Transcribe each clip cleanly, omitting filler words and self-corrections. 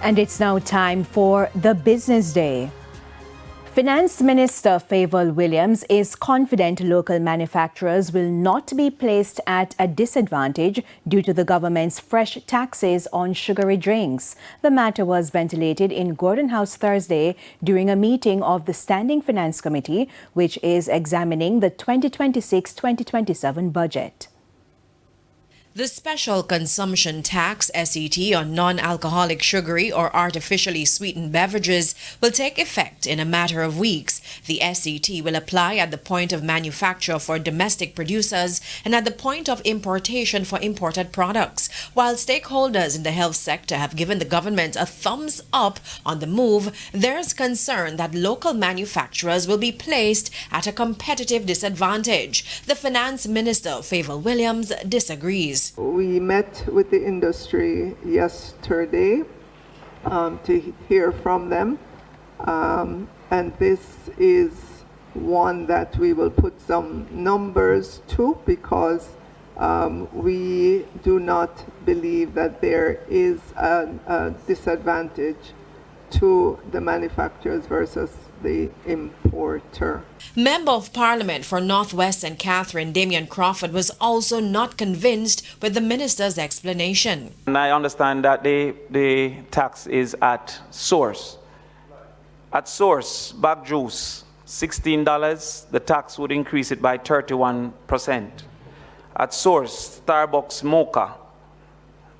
And it's now time for the Business Day. Finance Minister Favour Williams is confident local manufacturers will not be placed at a disadvantage due to the government's fresh taxes on sugary drinks. The matter was ventilated in Gordon House Thursday during a meeting of the Standing Finance Committee, which is examining the 2026-2027 budget. The Special Consumption Tax, SET, on non-alcoholic sugary or artificially sweetened beverages will take effect in a matter of weeks. The SET will apply at the point of manufacture for domestic producers and at the point of importation for imported products. While stakeholders in the health sector have given the government a thumbs up on the move, there's concern that local manufacturers will be placed at a competitive disadvantage. The Finance Minister, Favour Williams, disagrees. We met with the industry yesterday to hear from them, and this is one that we will put some numbers to, because we do not believe that there is a disadvantage to the manufacturers versus the importer. Member of Parliament for North West St. Catherine, Damien Crawford, was also not convinced with the minister's explanation. And I understand that the tax is at source. At source, bag juice, $16, the tax would increase it by 31%. At source, Starbucks mocha,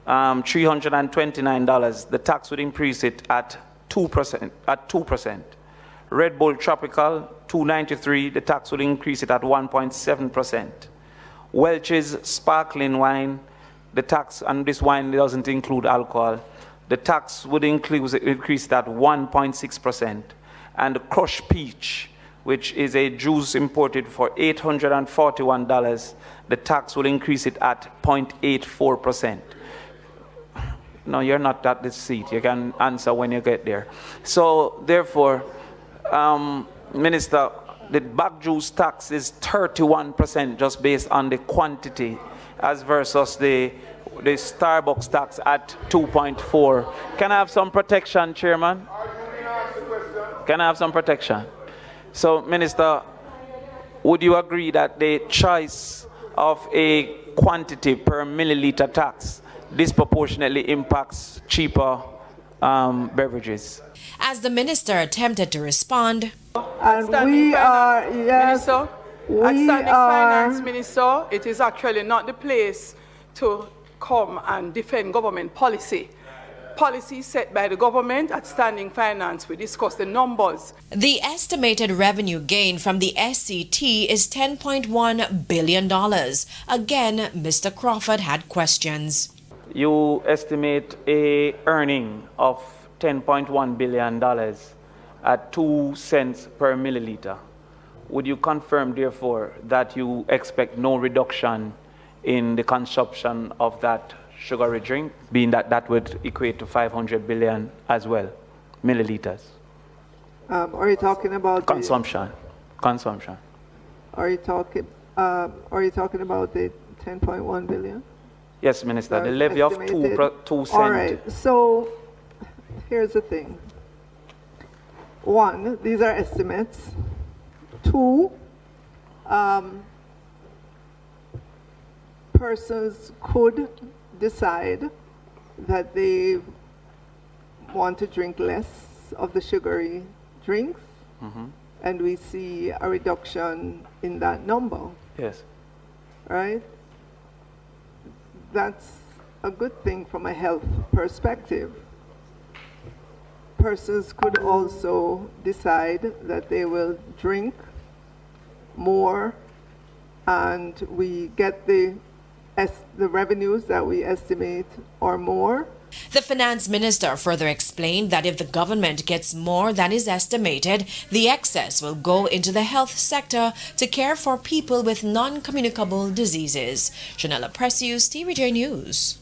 $329, the tax would increase it at 2%. Red Bull Tropical, $2.93, the tax would increase it at 1.7%. Welch's Sparkling Wine, the tax, and this wine doesn't include alcohol, the tax would increase it at 1.6%. And Crush Peach, which is a juice imported for $841, the tax will increase it at 0.84%. No, you're not at this seat. You can answer when you get there. So, therefore, Minister, the bag juice tax is 31% just based on the quantity, as versus the Starbucks tax at 2.4. Can I have some protection, Chairman? Can I have some protection? So, Minister, would you agree that the choice of a quantity per milliliter tax disproportionately impacts cheaper beverages? As the minister attempted to respond, and we are, yes, Minister, as Standing Finance Minister, it is actually not the place to come and defend government policy. Policy set by the government. At Standing Finance, we discuss the numbers. The estimated revenue gain from the SET is $10.1 billion. Again, Mr. Crawford had questions. You estimate a earning of $10.1 billion at 2 cents per milliliter. Would you confirm, therefore, that you expect no reduction in the consumption of that sugary drink, being that that would equate to 500 billion as well, milliliters? Are you talking about consumption? Are you talking about the 10.1 billion? Yes, Minister. The levy of 2 cents. All right. So here's the thing. One, these are estimates. Two, persons could decide that they want to drink less of the sugary drinks, and we see a reduction in that number. Yes. Right? That's a good thing from a health perspective. Persons could also decide that they will drink more, and we get the revenues that we estimate or more. The finance minister further explained that if the government gets more than is estimated, the excess will go into the health sector to care for people with non-communicable diseases. Janella Precious, TVJ News.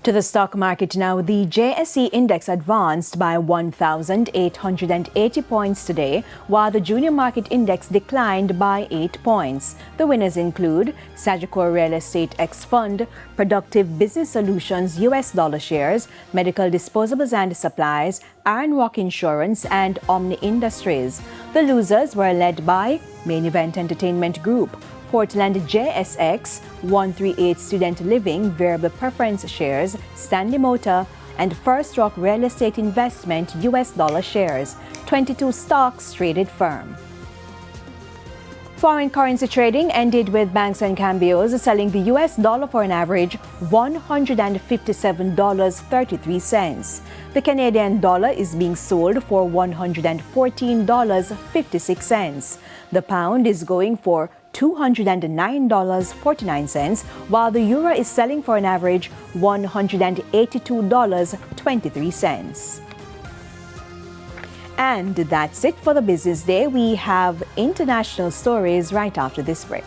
To the stock market now, the JSE index advanced by 1,880 points today, while the junior market index declined by 8 points. The winners include Sagicor Real Estate X Fund, Productive Business Solutions US dollar shares, Medical Disposables and Supplies, Iron Rock Insurance, and Omni Industries. The losers were led by Main Event Entertainment Group, Portland JSX, 138 Student Living Variable Preference Shares, Stanley Motor, and First Rock Real Estate Investment US dollar shares. 22 stocks traded firm. Foreign currency trading ended with banks and cambios selling the US dollar for an average $157.33. The Canadian dollar is being sold for $114.56. The pound is going for $209.49, while the euro is selling for an average $182.23. And that's it for the business day. We have international stories right after this break.